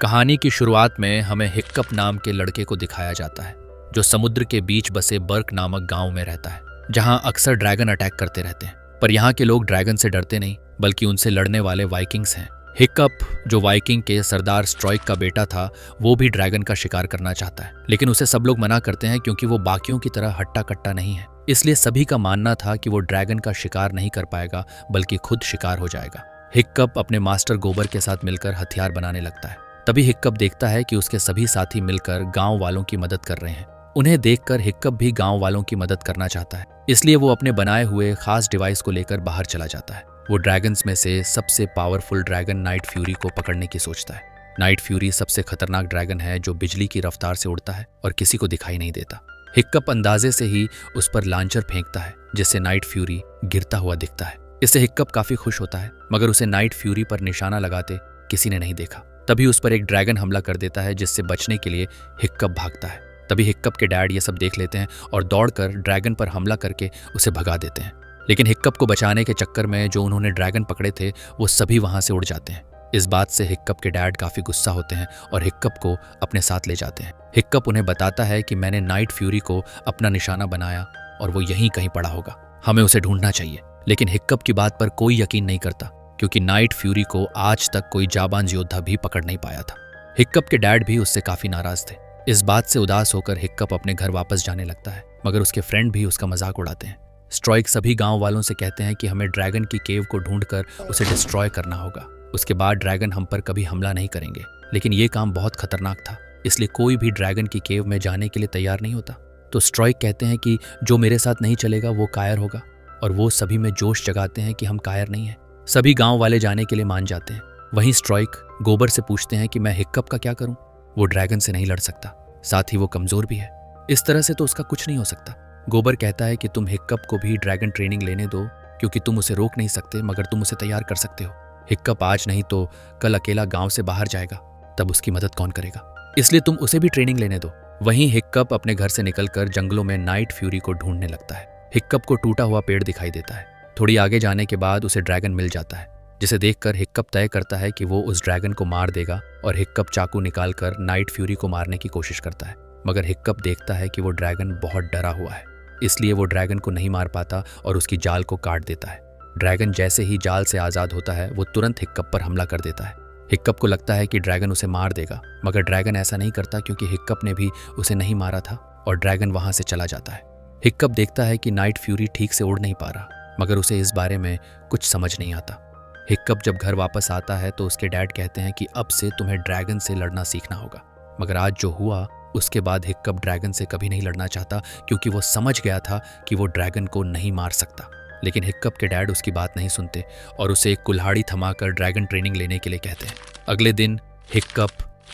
कहानी की शुरुआत में हमें हिक्कप नाम के लड़के को दिखाया जाता है जो समुद्र के बीच बसे बर्क नामक गांव में रहता है, जहां अक्सर ड्रैगन अटैक करते रहते हैं। पर यहाँ के लोग ड्रैगन से डरते नहीं, बल्कि उनसे लड़ने वाले वाइकिंग्स हैं। हिक्कप, जो वाइकिंग के सरदार स्ट्रॉइक का बेटा था, वो भी ड्रैगन का शिकार करना चाहता है, लेकिन उसे सब लोग मना करते हैं क्योंकि वो बाकियों की तरह हट्टा कट्टा नहीं है। इसलिए सभी का मानना था कि वो ड्रैगन का शिकार नहीं कर पाएगा, बल्कि खुद शिकार हो जाएगा। हिक्कप अपने मास्टर गोबर के साथ मिलकर हथियार बनाने लगता है। तभी हिक्कप देखता है कि उसके सभी साथी मिलकर गांव वालों की मदद कर रहे हैं। उन्हें देखकर हिक्कप भी गांव वालों की मदद करना चाहता है, इसलिए वो अपने बनाए हुए खास डिवाइस को लेकर बाहर चला जाता है। वो ड्रैगन्स में से सबसे पावरफुल ड्रैगन नाइट फ्यूरी को पकड़ने की सोचता है। नाइट फ्यूरी सबसे खतरनाक ड्रैगन है जो बिजली की रफ्तार से उड़ता है और किसी को दिखाई नहीं देता। हिक्कप अंदाजे से ही उस पर लांचर फेंकता है, जिससे नाइट फ्यूरी गिरता हुआ दिखता है। इससे हिक्कप काफी खुश होता है, मगर उसे नाइट फ्यूरी पर निशाना लगाते किसी ने नहीं देखा। तभी उस पर एक ड्रैगन हमला कर देता है, जिससे बचने के लिए हिक्कप भागता है। तभी हिक्कप के डैड ये सब देख लेते हैं और दौड़कर ड्रैगन पर हमला करके उसे भगा देते हैं। लेकिन हिक्कप को बचाने के चक्कर में जो उन्होंने ड्रैगन पकड़े थे, वो सभी वहां से उड़ जाते हैं। इस बात से हिक्कप के डैड काफी गुस्सा होते हैं और हिक्कप को अपने साथ ले जाते हैं। हिक्कप उन्हें बताता है कि मैंने नाइट फ्यूरी को अपना निशाना बनाया और वो यहीं कहीं पड़ा होगा, हमें उसे ढूंढना चाहिए। लेकिन हिक्कप की बात पर कोई यकीन नहीं करता, क्योंकि नाइट फ्यूरी को आज तक कोई जाबांज योद्धा भी पकड़ नहीं पाया था। हिक्कप के डैड भी उससे काफी नाराज थे। इस बात से उदास होकर हिक्कप अपने घर वापस जाने लगता है, मगर उसके फ्रेंड भी उसका मजाक उड़ाते हैं। स्ट्रॉइक सभी गांव वालों से कहते हैं कि हमें ड्रैगन की केव को ढूंढकर उसे डिस्ट्रॉय करना होगा। उसके बाद ड्रैगन हम पर कभी हमला नहीं करेंगे। लेकिन ये काम बहुत खतरनाक था, इसलिए कोई भी ड्रैगन की केव में जाने के लिए तैयार नहीं होता। तो स्ट्रॉइक कहते हैं कि जो मेरे साथ नहीं चलेगा वो कायर होगा, और वो सभी में जोश जगाते हैं कि हम कायर नहीं हैं। सभी गांव वाले जाने के लिए मान जाते हैं। वहीं स्ट्रॉइक गोबर से पूछते हैं कि मैं हिक्कप का क्या करूं? वो ड्रैगन से नहीं लड़ सकता, साथ ही वो कमजोर भी है। इस तरह से तो उसका कुछ नहीं हो सकता। गोबर कहता है कि तुम हिक्कप को भी ड्रैगन ट्रेनिंग लेने दो, क्योंकि तुम उसे रोक नहीं सकते, मगर तुम उसे तैयार कर सकते हो। हिक्कप आज नहीं तो कल अकेला गांव से बाहर जाएगा, तब उसकी मदद कौन करेगा? इसलिए तुम उसे भी ट्रेनिंग लेने दो। वहीं हिक्कप अपने घर से निकलकर जंगलों में नाइट फ्यूरी को ढूंढने लगता है। हिक्कप को टूटा हुआ पेड़ दिखाई देता है। थोड़ी आगे जाने के बाद उसे ड्रैगन मिल जाता है, जिसे देखकर हिक्कप तय करता है कि वो उस ड्रैगन को मार देगा, और हिक्कप चाकू निकालकर नाइट फ्यूरी को मारने की कोशिश करता है। मगर हिक्कप देखता है कि वो ड्रैगन बहुत डरा हुआ है, इसलिए वो ड्रैगन को नहीं मार पाता और उसकी जाल को काट देता है। ड्रैगन जैसे ही जाल से आजाद होता है, वो तुरंत हिक्कप पर हमला कर देता है। हिक्कप को लगता है कि ड्रैगन उसे मार देगा, मगर ड्रैगन ऐसा नहीं करता, क्योंकि हिक्कप ने भी उसे नहीं मारा था और ड्रैगन वहां से चला जाता है। हिक्कप देखता है कि नाइट फ्यूरी ठीक से उड़ नहीं पा रहा, मगर उसे इस बारे में कुछ समझ नहीं आता। हिक्कप जब घर वापस आता है तो उसके डैड कहते हैं कि अब से तुम्हें ड्रैगन से लड़ना सीखना होगा। मगर आज जो हुआ, उसके बाद हिक्कप ड्रैगन से कभी नहीं लड़ना चाहता, क्योंकि वो समझ गया था कि वो ड्रैगन को नहीं मार सकता। लेकिन हिक्कप के डैड उसकी बात नहीं सुनते और उसे एक कुल्हाड़ी थमाकर ड्रैगन ट्रेनिंग लेने के लिए कहते हैं। अगले दिन हिक्कप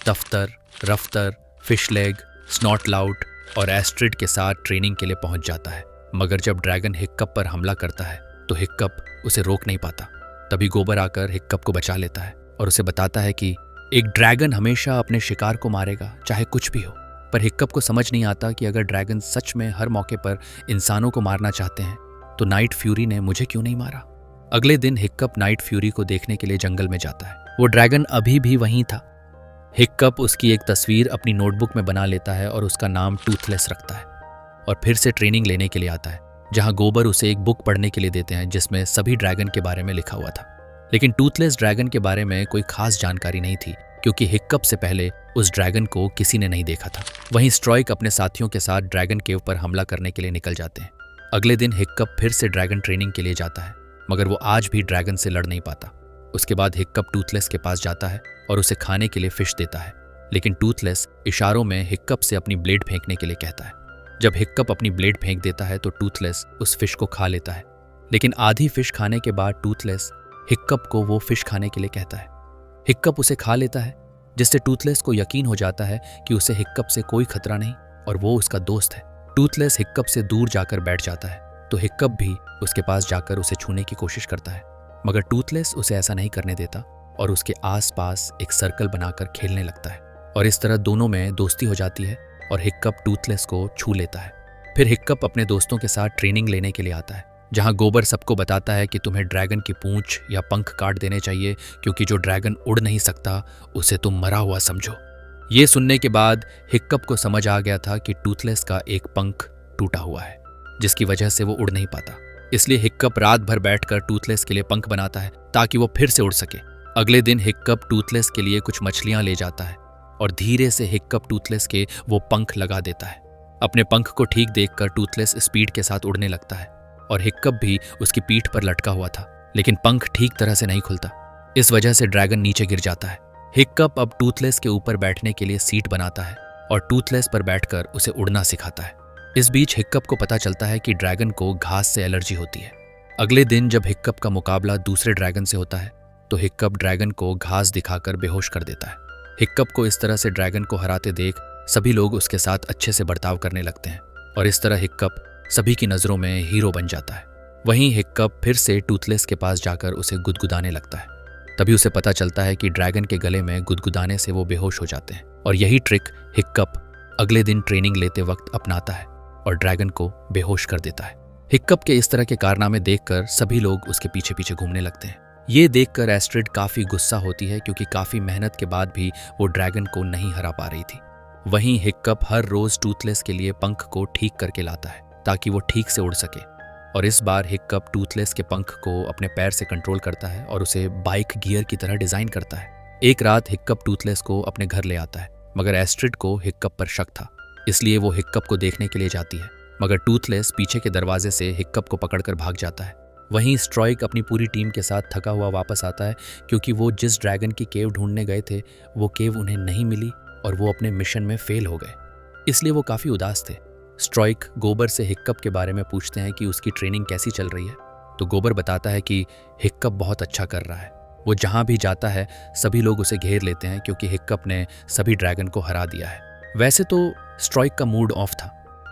तफ्तर, रफ्तर, फिशलेग, स्नॉटलाउट और एस्ट्रिड के साथ ट्रेनिंग के लिए पहुंच जाता है। मगर जब ड्रैगन हिक्कप पर हमला करता है तो हिक्कप उसे रोक नहीं पाता। तभी गोबर आकर हिक्कप को बचा लेता है और उसे बताता है कि एक ड्रैगन हमेशा अपने शिकार को मारेगा, चाहे कुछ भी हो। पर हिक्कप को समझ नहीं आता कि अगर ड्रैगन सच में हर मौके पर इंसानों को मारना चाहते हैं, तो नाइट फ्यूरी ने मुझे क्यों नहीं मारा? अगले दिन हिक्कप नाइट फ्यूरी को देखने के लिए जंगल में जाता है। वो ड्रैगन अभी भी वहीं था। हिक्कप उसकी एक तस्वीर अपनी नोटबुक में बना लेता है और उसका नाम टूथलेस रखता है, और फिर से ट्रेनिंग लेने के लिए आता है, जहां गोबर उसे एक बुक पढ़ने के लिए देते हैं जिसमें सभी ड्रैगन के बारे में लिखा हुआ था। लेकिन टूथलेस ड्रैगन के बारे में कोई खास जानकारी नहीं थी, क्योंकि हिक्कप से पहले उस ड्रैगन को किसी ने नहीं देखा था। वहीं स्ट्रॉइक अपने साथियों के साथ ड्रैगन केव पर हमला करने के लिए निकल जाते हैं। अगले दिन हिक्कप फिर से ड्रैगन ट्रेनिंग के लिए जाता है, मगर वो आज भी ड्रैगन से लड़ नहीं पाता। उसके बाद हिक्कप टूथलेस के पास जाता है और उसे खाने के लिए फिश देता है, लेकिन टूथलेस इशारों में हिक्कप से अपनी ब्लेड फेंकने के लिए कहता है। जब हिक्कप अपनी ब्लेड फेंक देता है तो टूथलेस उस फिश को खा लेता है, लेकिन आधी फिश खाने के बाद टूथलेस हिक्कप को वो फिश खाने के लिए कहता है। हिक्कप उसे खा लेता है, जिससे टूथलेस को यकीन हो जाता है कि उसे हिक्कप से कोई खतरा नहीं और वो उसका दोस्त है। टूथलेस हिक्कप से दूर जाकर बैठ जाता है, तो हिक्कप भी उसके पास जाकर उसे छूने की कोशिश करता है, मगर टूथलेस उसे ऐसा नहीं करने देता और उसके आसपास एक सर्कल बनाकर खेलने लगता है, और इस तरह दोनों में दोस्ती हो जाती है और हिक्कप टूथलेस को छू लेता है। फिर हिक्कप अपने दोस्तों के साथ ट्रेनिंग लेने के लिए आता है, जहां गोबर सबको बताता है कि तुम्हें ड्रैगन की पूंछ या पंख काट देने चाहिए क्योंकि जो ड्रैगन उड़ नहीं सकता उसे तुम मरा हुआ समझो। ये सुनने के बाद हिक्कप को समझ आ गया था कि टूथलेस का एक पंख टूटा हुआ है जिसकी वजह से वो उड़ नहीं पाता। इसलिए हिक्कप रात भर बैठकर टूथलेस के लिए पंख बनाता है ताकि वो फिर से उड़ सके। अगले दिन हिक्कप टूथलेस के लिए कुछ मछलियां ले जाता है और धीरे से हिक्कप टूथलेस के वो पंख लगा देता है। अपने पंख को ठीक देखकर टूथलेस स्पीड के साथ उड़ने लगता है और हिक्कप भी उसकी पीठ पर लटका हुआ था, लेकिन पंख ठीक तरह से नहीं खुलता। इस वजह से ड्रैगन नीचे गिर जाता है। हिक्कप अब टूथलेस के ऊपर बैठने के लिए सीट बनाता है और टूथलेस पर बैठकर उसे उड़ना सिखाता है। इस बीच हिक्कप को पता चलता है कि ड्रैगन को घास से एलर्जी होती है। अगले दिन जब हिक्कप का मुकाबला दूसरे ड्रैगन से होता है तो हिक्कप ड्रैगन को घास दिखाकर बेहोश कर देता है। हिक्कप को इस तरह से ड्रैगन को हराते देख सभी लोग उसके साथ अच्छे से बर्ताव करने लगते हैं और इस तरह हिक्कप सभी की नज़रों में हीरो बन जाता है। वहीं हिक्कप फिर से टूथलेस के पास जाकर उसे गुदगुदाने लगता है। तभी उसे पता चलता है कि ड्रैगन के गले में गुदगुदाने से वो बेहोश हो जाते हैं और यही ट्रिक हिक्कप अगले दिन ट्रेनिंग लेते वक्त अपनाता है और ड्रैगन को बेहोश कर देता है। हिक्कप के इस तरह के कारनामे देखकर सभी लोग उसके पीछे पीछे घूमने लगते हैं। ये देखकर एस्ट्रिड काफी गुस्सा होती है क्योंकि काफी मेहनत के बाद भी वो ड्रैगन को नहीं हरा पा रही थी। वहीं हिक्कप हर रोज टूथलेस के लिए पंख को ठीक करके लाता है ताकि वो ठीक से उड़ सके और इस बार हिक्कप टूथलेस के पंख को अपने पैर से कंट्रोल करता है और उसे बाइक गियर की तरह डिजाइन करता है। एक रात हिक्कप टूथलेस को अपने घर ले आता है, मगर एस्ट्रिड को हिक्कप पर शक था, इसलिए वो हिक्कप को देखने के लिए जाती है, मगर टूथलेस पीछे के दरवाजे से हिक्कप को पकड़कर भाग जाता है। वहीं स्ट्राइक अपनी पूरी टीम के साथ थका हुआ वापस आता है क्योंकि वो जिस ड्रैगन की केव ढूंढने गए थे वो केव उन्हें नहीं मिली और वो अपने मिशन में फेल हो गए, इसलिए वो काफी उदास थे। स्ट्राइक गोबर से हिक्कप के बारे में पूछते हैं कि उसकी ट्रेनिंग कैसी चल रही है, तो गोबर बताता है कि हिक्कप बहुत अच्छा कर रहा है। वो जहां भी जाता है सभी लोग उसे घेर लेते हैं क्योंकि हिक्कप ने सभी ड्रैगन को हरा दिया है। वैसे तो स्ट्राइक का मूड ऑफ था,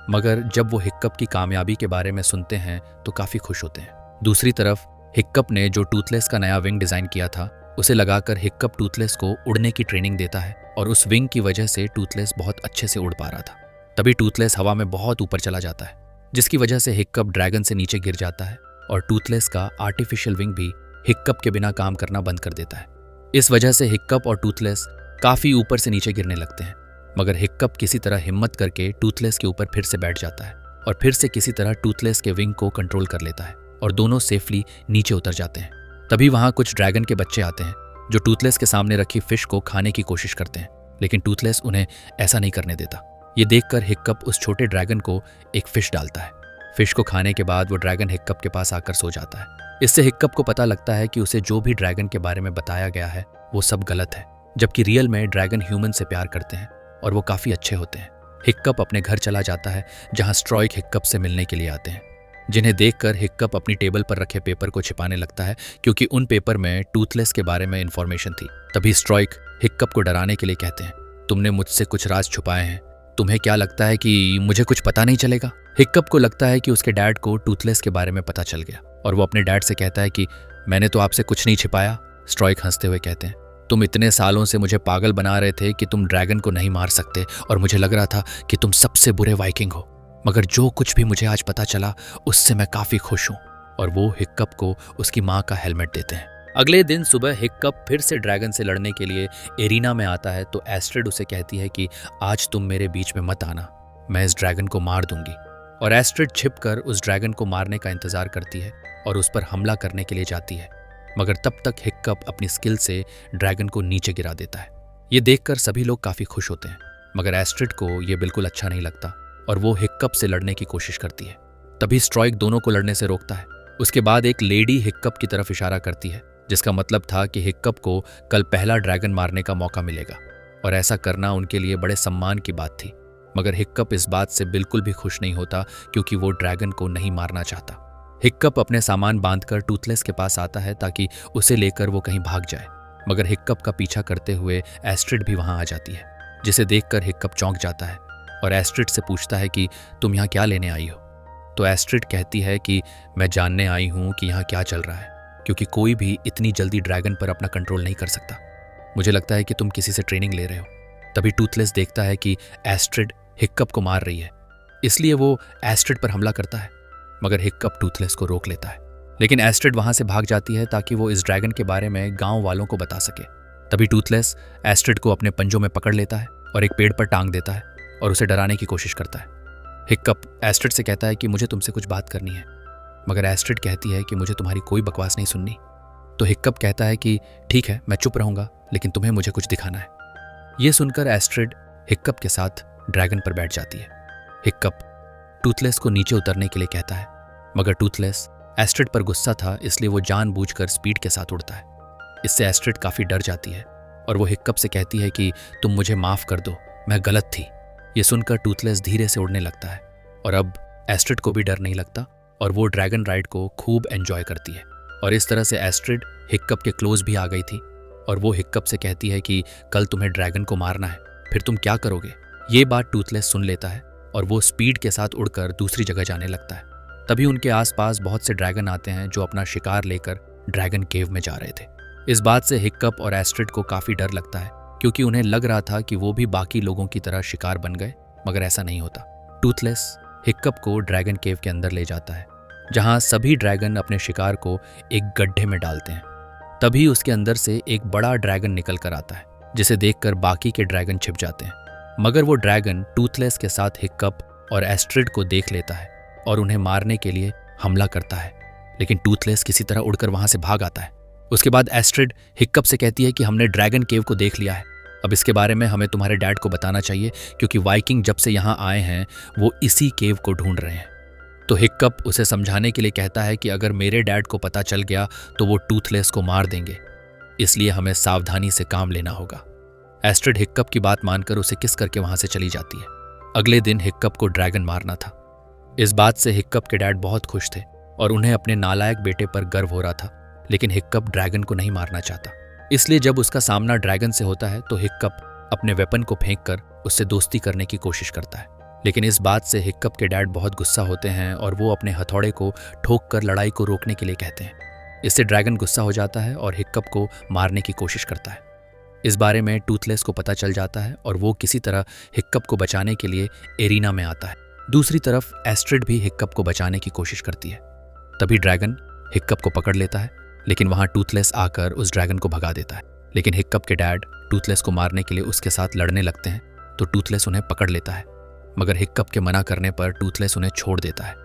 मगर जब वो हिक्कप की कामयाबी के बारे में सुनते हैं तो काफी खुश होते हैं। दूसरी तरफ हिक्कप ने जो टूथलेस का नया विंग डिजाइन किया था उसे लगाकर हिक्कप टूथलेस को उड़ने की ट्रेनिंग देता है और उस विंग की वजह से टूथलेस बहुत अच्छे से उड़ पा रहा था। तभी टूथलेस हवा में बहुत ऊपर चला जाता है जिसकी वजह से हिक्कप ड्रैगन से नीचे गिर जाता है और टूथलेस का आर्टिफिशियल विंग भी हिक्कप के बिना काम करना बंद कर देता है। इस वजह से हिक्कप और टूथलेस काफी ऊपर से नीचे गिरने लगते हैं, मगर हिक्कप किसी तरह हिम्मत करके टूथलेस के ऊपर फिर से बैठ जाता है और फिर से किसी तरह टूथलेस के विंग को कंट्रोल कर लेता है और दोनों सेफली नीचे उतर जाते हैं। तभी वहां कुछ ड्रैगन के बच्चे आते हैं जो टूथलेस के सामने रखी फिश को खाने की कोशिश करते हैं, लेकिन टूथलेस उन्हें ऐसा नहीं करने देता। ये देखकर हिक्कप उस छोटे ड्रैगन को एक फिश डालता है। फिश को खाने के बाद वो ड्रैगन हिक्कप के पास आकर सो जाता है। इससे हिक्कप को पता लगता है कि उसे जो भी ड्रैगन के बारे में बताया गया है वो सब गलत है, जबकि रियल में ड्रैगन ह्यूमन से प्यार करते हैं और वो काफी अच्छे होते हैं। हिक्कप अपने घर चला जाता है जहां स्ट्राइक हिक्कप से मिलने के लिए आते हैं, जिन्हें देखकर हिक्कप अपनी टेबल पर रखे पेपर को छिपाने लगता है क्योंकि उन पेपर में टूथलेस के बारे में इंफॉर्मेशन थी। तभी स्ट्राइक हिक्कप को डराने के लिए कहते हैं, तुमने मुझसे कुछ राज छुपाए हैं, तुम्हें क्या लगता है कि मुझे कुछ पता नहीं चलेगा? हिक्कप को लगता है कि उसके डैड को टूथलेस के बारे में पता चल गया और वो अपने डैड से कहता है कि मैंने तो आपसे कुछ नहीं छिपाया। स्ट्राइक हंसते हुए कहते हैं, तुम इतने सालों से मुझे पागल बना रहे थे कि तुम ड्रैगन को नहीं मार सकते और मुझे लग रहा था कि तुम सबसे बुरे वाइकिंग हो, मगर जो कुछ भी मुझे आज पता चला उससे मैं काफी खुश हूँ। और वो हिक्कप को उसकी माँ का हेलमेट देते हैं। अगले दिन सुबह हिक्कप फिर से ड्रैगन से लड़ने के लिए एरिना में आता है तो एस्ट्रिड उसे कहती है कि आज तुम मेरे बीच में मत आना, मैं इस ड्रैगन को मार दूंगी। और एस्ट्रिड छिपकर उस ड्रैगन को मारने का इंतजार करती है और उस पर हमला करने के लिए जाती है, मगर तब तक हिक्कप अपनी स्किल से ड्रैगन को नीचे गिरा देता है। ये देखकर सभी लोग काफी खुश होते हैं, मगर एस्ट्रिड को ये बिल्कुल अच्छा नहीं लगता और वो हिक्कप से लड़ने की कोशिश करती है। तभी स्ट्राइक दोनों को लड़ने से रोकता है। उसके बाद एक लेडी हिक्कप की तरफ इशारा करती है, जिसका मतलब था कि हिक्कप को कल पहला ड्रैगन मारने का मौका मिलेगा और ऐसा करना उनके लिए बड़े सम्मान की बात थी। मगर हिक्कप इस बात से बिल्कुल भी खुश नहीं होता क्योंकि वो ड्रैगन को नहीं मारना चाहता। हिक्कप अपने सामान बांधकर टूथलेस के पास आता है ताकि उसे लेकर वो कहीं भाग जाए, मगर हिक्कप का पीछा करते हुए एस्ट्रिड भी वहां आ जाती है, जिसे देखकर हिक्कप चौंक जाता है और एस्ट्रिड से पूछता है कि तुम यहाँ क्या लेने आई हो? तो एस्ट्रिड कहती है कि मैं जानने आई हूँ कि यहाँ क्या चल रहा है, क्योंकि कोई भी इतनी जल्दी ड्रैगन पर अपना कंट्रोल नहीं कर सकता। मुझे लगता है कि तुम किसी से ट्रेनिंग ले रहे हो। तभी टूथलेस देखता है कि एस्ट्रिड हिक्कप को मार रही है, इसलिए वो एस्ट्रिड पर हमला करता है, मगर हिक्कप टूथलेस को रोक लेता है। लेकिन एस्ट्रिड वहां से भाग जाती है ताकि वो इस ड्रैगन के बारे में गांव वालों को बता सके। तभी टूथलेस एस्ट्रिड को अपने पंजों में पकड़ लेता है और एक पेड़ पर टांग देता है और उसे डराने की कोशिश करता है। हिक्कप एस्ट्रिड से कहता है कि मुझे तुमसे कुछ बात करनी है, मगर एस्ट्रिड कहती है कि मुझे तुम्हारी कोई बकवास नहीं सुननी। तो हिक्कप कहता है कि ठीक है, मैं चुप रहूंगा, लेकिन तुम्हें मुझे कुछ दिखाना है। ये सुनकर एस्ट्रिड हिक्कप के साथ ड्रैगन पर बैठ जाती है। हिक्कप टूथलेस को नीचे उतरने के लिए कहता है, मगर टूथलेस एस्ट्रिड पर गुस्सा था, इसलिए वो जानबूझकर स्पीड के साथ उड़ता है। इससे एस्ट्रिड काफी डर जाती है और वो हिक्कप से कहती है कि तुम मुझे माफ कर दो, मैं गलत थी। ये सुनकर टूथलेस धीरे से उड़ने लगता है और अब एस्ट्रिड को भी डर नहीं लगता और वो ड्रैगन राइड को खूब एंजॉय करती है। और इस तरह से एस्ट्रिड हिक्कप के क्लोज भी आ गई थी और वो हिक्कप से कहती है कि कल तुम्हें ड्रैगन को मारना है, फिर तुम क्या करोगे। ये बात टूथलेस सुन लेता है और वो स्पीड के साथ उड़कर दूसरी जगह जाने लगता है। तभी उनके आसपास बहुत से ड्रैगन आते हैं जो अपना शिकार लेकर ड्रैगन केव में जा रहे थे। इस बात से हिक्कप और एस्ट्रिड को काफी डर लगता है, क्योंकि उन्हें लग रहा था कि वो भी बाकी लोगों की तरह शिकार बन गए, मगर ऐसा नहीं होता। टूथलेस हिक्कप को ड्रैगन केव के अंदर ले जाता है, जहां सभी ड्रैगन अपने शिकार को एक गड्ढे में डालते हैं। तभी उसके अंदर से एक बड़ा ड्रैगन निकल कर आता है, जिसे देखकर बाकी के ड्रैगन छिप जाते हैं। मगर वो ड्रैगन टूथलेस के साथ हिक्कप और एस्ट्रिड को देख लेता है और उन्हें मारने के लिए हमला करता है, लेकिन टूथलेस किसी तरह उड़कर वहां से भाग आता है। उसके बाद एस्ट्रिड हिक्कप से कहती है कि हमने ड्रैगन केव को देख लिया है, अब इसके बारे में हमें तुम्हारे डैड को बताना चाहिए, क्योंकि वाइकिंग जब से यहाँ आए हैं वो इसी केव को ढूंढ रहे हैं। तो हिक्कप उसे समझाने के लिए कहता है कि अगर मेरे डैड को पता चल गया तो वो टूथलेस को मार देंगे, इसलिए हमें सावधानी से काम लेना होगा। एस्ट्रिड हिक्कप की बात मानकर उसे किस करके वहां से चली जाती है। अगले दिन हिक्कप को ड्रैगन मारना था। इस बात से हिक्कप के डैड बहुत खुश थे और उन्हें अपने नालायक बेटे पर गर्व हो रहा था, लेकिन हिक्कप ड्रैगन को नहीं मारना चाहता। इसलिए जब उसका सामना ड्रैगन से होता है तो हिक्कप अपने वेपन को फेंककर उससे दोस्ती करने की कोशिश करता है। लेकिन इस बात से हिक्कप के डैड बहुत गुस्सा होते हैं और वो अपने हथौड़े को ठोक कर लड़ाई को रोकने के लिए कहते हैं। इससे ड्रैगन गुस्सा हो जाता है और हिक्कप को मारने की कोशिश करता है। इस बारे में टूथलेस को पता चल जाता है और वो किसी तरह हिक्कप को बचाने के लिए एरिना में आता है। दूसरी तरफ एस्ट्रिड भी हिक्कप को बचाने की कोशिश करती है। तभी ड्रैगन हिक्कप को पकड़ लेता है, लेकिन वहां टूथलेस आकर उस ड्रैगन को भगा देता है। लेकिन हिक्कप के डैड टूथलेस को मारने के लिए उसके साथ लड़ने लगते हैं तो टूथलेस उन्हें पकड़ लेता है, मगर हिक्कप के मना करने पर टूथलेस उन्हें छोड़ देता है।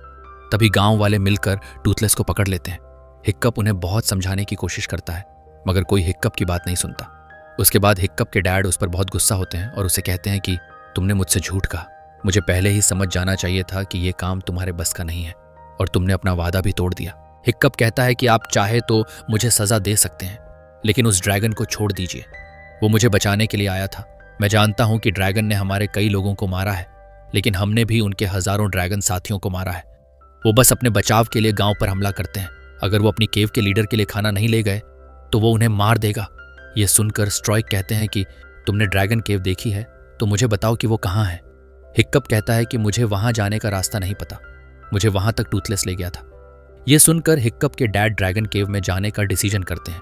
तभी गांव वाले मिलकर टूथलेस को पकड़ लेते हैं। हिक्कप उन्हें बहुत समझाने की कोशिश करता है, मगर कोई हिक्कप की बात नहीं सुनता। उसके बाद हिक्कप के डैड उस पर बहुत गुस्सा होते हैं और उसे कहते हैं कि तुमने मुझसे झूठ कहा, मुझे पहले ही समझ जाना चाहिए था कि ये काम तुम्हारे बस का नहीं है और तुमने अपना वादा भी तोड़ दिया। हिक्कप कहता है कि आप चाहे तो मुझे सजा दे सकते हैं, लेकिन उस ड्रैगन को छोड़ दीजिए, वो मुझे बचाने के लिए आया था। मैं जानता हूं कि ड्रैगन ने हमारे कई लोगों को मारा है, लेकिन हमने भी उनके हजारों ड्रैगन साथियों को मारा है। वो बस अपने बचाव के लिए गांव पर हमला करते हैं। अगर वो अपनी केव के लीडर के लिए खाना नहीं ले गए तो वो उन्हें मार देगा। ये सुनकर स्ट्राइक कहते हैं कि तुमने ड्रैगन केव देखी है तो मुझे बताओ कि वो कहाँ है। हिक्कप कहता है कि मुझे वहां जाने का रास्ता नहीं पता, मुझे वहां तक टूथलेस ले गया था। ये सुनकर हिक्कप के डैड ड्रैगन केव में जाने का डिसीजन करते हैं,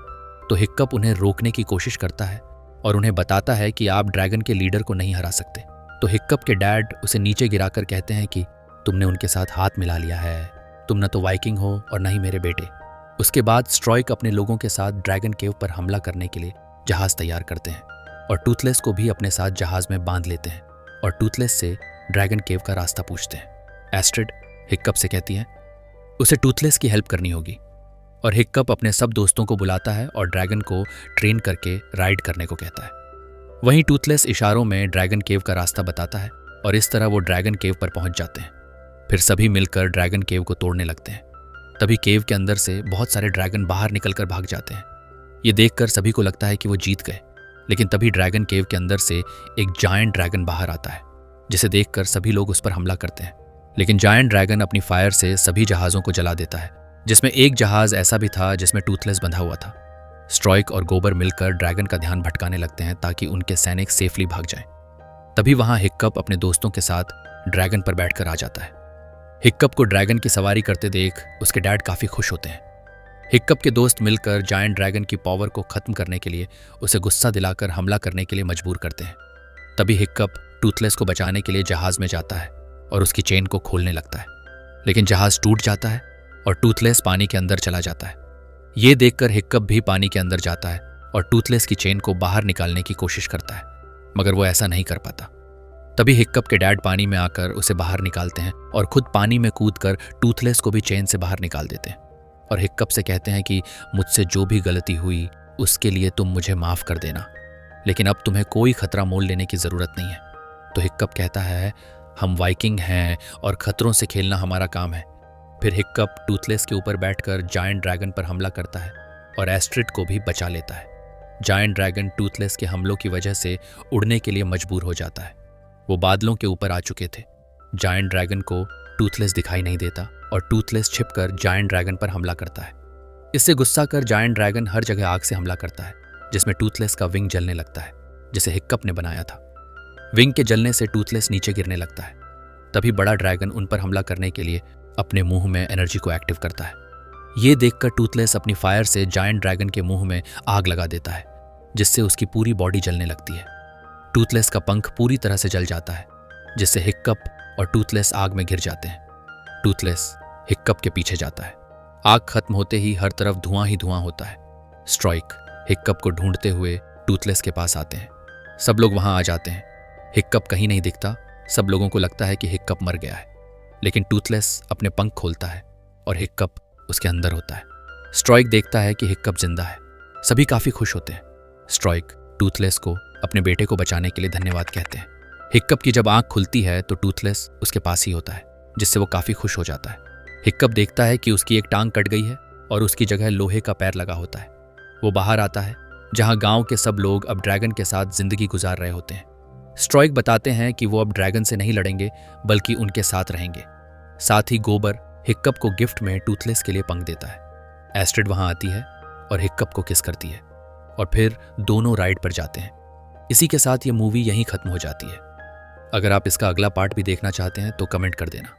तो हिक्कप उन्हें रोकने की कोशिश करता है और उन्हें बताता है कि आप ड्रैगन के लीडर को नहीं हरा सकते। तो हिक्कप के डैड उसे नीचे गिराकर कहते हैं कि तुमने उनके साथ हाथ मिला लिया है, तुम न तो वाइकिंग हो और न ही मेरे बेटे। उसके बाद स्ट्राइक अपने लोगों के साथ ड्रैगन केव पर हमला करने के लिए जहाज तैयार करते हैं और टूथलेस को भी अपने साथ जहाज में बांध लेते हैं और टूथलेस से ड्रैगन केव का रास्ता पूछते हैं। एस्ट्रिड हिक्कप से कहती है उसे टूथलेस की हेल्प करनी होगी और हिक्कप अपने सब दोस्तों को बुलाता है और ड्रैगन को ट्रेन करके राइड करने को कहता है। वहीं टूथलेस इशारों में ड्रैगन केव का रास्ता बताता है और इस तरह वो ड्रैगन केव पर पहुंच जाते हैं। फिर सभी मिलकर ड्रैगन केव को तोड़ने लगते हैं। तभी केव के अंदर से बहुत सारे ड्रैगन बाहर निकलकर भाग जाते हैं। ये देखकर सभी को लगता है कि वो जीत गए, लेकिन तभी ड्रैगन केव के अंदर से एक जायंट ड्रैगन बाहर आता है, जिसे देखकर सभी लोग उस पर हमला करते हैं। लेकिन जायंट ड्रैगन अपनी फायर से सभी जहाज़ों को जला देता है, जिसमें एक जहाज ऐसा भी था जिसमें टूथलेस बंधा हुआ था। स्ट्राइक और गोबर मिलकर ड्रैगन का ध्यान भटकाने लगते हैं ताकि उनके सैनिक सेफली भाग जाएं। तभी वहां हिक्कप अपने दोस्तों के साथ ड्रैगन पर बैठकर आ जाता है। हिक्कप को ड्रैगन की सवारी करते देख उसके डैड काफी खुश होते हैं। हिक्कप के दोस्त मिलकर जायंट ड्रैगन की पावर को खत्म करने के लिए उसे गुस्सा दिलाकर हमला करने के लिए मजबूर करते हैं। तभी हिक्कप टूथलेस को बचाने के लिए जहाज में जाता है और उसकी चेन को खोलने लगता है, लेकिन जहाज टूट जाता है और टूथलेस पानी के अंदर चला जाता है। ये देखकर हिक्कप भी पानी के अंदर जाता है और टूथलेस की चेन को बाहर निकालने की कोशिश करता है, मगर वो ऐसा नहीं कर पाता। तभी हिक्कप के डैड पानी में आकर उसे बाहर निकालते हैं और खुद पानी में कूदकर टूथलेस को भी चेन से बाहर निकाल देते हैं और हिक्कप से कहते हैं कि मुझसे जो भी गलती हुई उसके लिए तुम मुझे माफ कर देना, लेकिन अब तुम्हें कोई खतरा मोल लेने की जरूरत नहीं है। तो हिक्कप कहता है, हम वाइकिंग हैं और खतरों से खेलना हमारा काम है। फिर हिक्कप टूथलेस के ऊपर बैठकर जायंट ड्रैगन पर हमला करता है और एस्ट्रिड को भी बचा लेता है। जायंट ड्रैगन टूथलेस के हमलों की वजह से उड़ने के लिए मजबूर हो जाता है। वो बादलों के ऊपर आ चुके थे। जायंट ड्रैगन को टूथलेस दिखाई नहीं देता और टूथलेस छिपकर जायंट ड्रैगन पर हमला करता है। इससे गुस्सा कर जायंट ड्रैगन हर जगह आग से हमला करता है, जिसमें टूथलेस का विंग जलने लगता है, जिसे हिक्कप ने बनाया था। विंग के जलने से टूथलेस नीचे गिरने लगता है। तभी बड़ा ड्रैगन उन पर हमला करने के लिए अपने मुंह में एनर्जी को एक्टिव करता है। ये देखकर टूथलेस अपनी फायर से जायंट ड्रैगन के मुंह में आग लगा देता है, जिससे उसकी पूरी बॉडी जलने लगती है। टूथलेस का पंख पूरी तरह से जल जाता है, जिससे हिक्कप और टूथलेस आग में गिर जाते हैं। टूथलेस हिक्कप के पीछे जाता है। आग खत्म होते ही हर तरफ धुआं ही धुआं होता है। स्ट्राइक हिक्कप को ढूंढते हुए टूथलेस के पास आते हैं। सब लोग वहां आ जाते हैं। हिक्कप कहीं नहीं दिखता। सब लोगों को लगता है कि हिक्कप मर गया है, लेकिन टूथलेस अपने पंख खोलता है और हिक्कप उसके अंदर होता है। स्ट्राइक देखता है कि हिक्कप जिंदा है। सभी काफी खुश होते हैं। स्ट्राइक टूथलेस को अपने बेटे को बचाने के लिए धन्यवाद कहते हैं। हिक्कप की जब आंख खुलती है तो टूथलेस उसके पास ही होता है, जिससे वो काफी खुश हो जाता है। हिक्कप देखता है कि उसकी एक टांग कट गई है और उसकी जगह लोहे का पैर लगा होता है। वो बाहर आता है, जहां गांव के सब लोग अब ड्रैगन के साथ जिंदगी गुजार रहे होते हैं। स्ट्राइक बताते हैं कि वो अब ड्रैगन से नहीं लड़ेंगे, बल्कि उनके साथ रहेंगे। साथ ही गोबर हिक्कप को गिफ्ट में टूथलेस के लिए पंख देता है। एस्ट्रिड वहां आती है और हिक्कप को किस करती है और फिर दोनों राइड पर जाते हैं। इसी के साथ ये मूवी यहीं खत्म हो जाती है। अगर आप इसका अगला पार्ट भी देखना चाहते हैं तो कमेंट कर देना।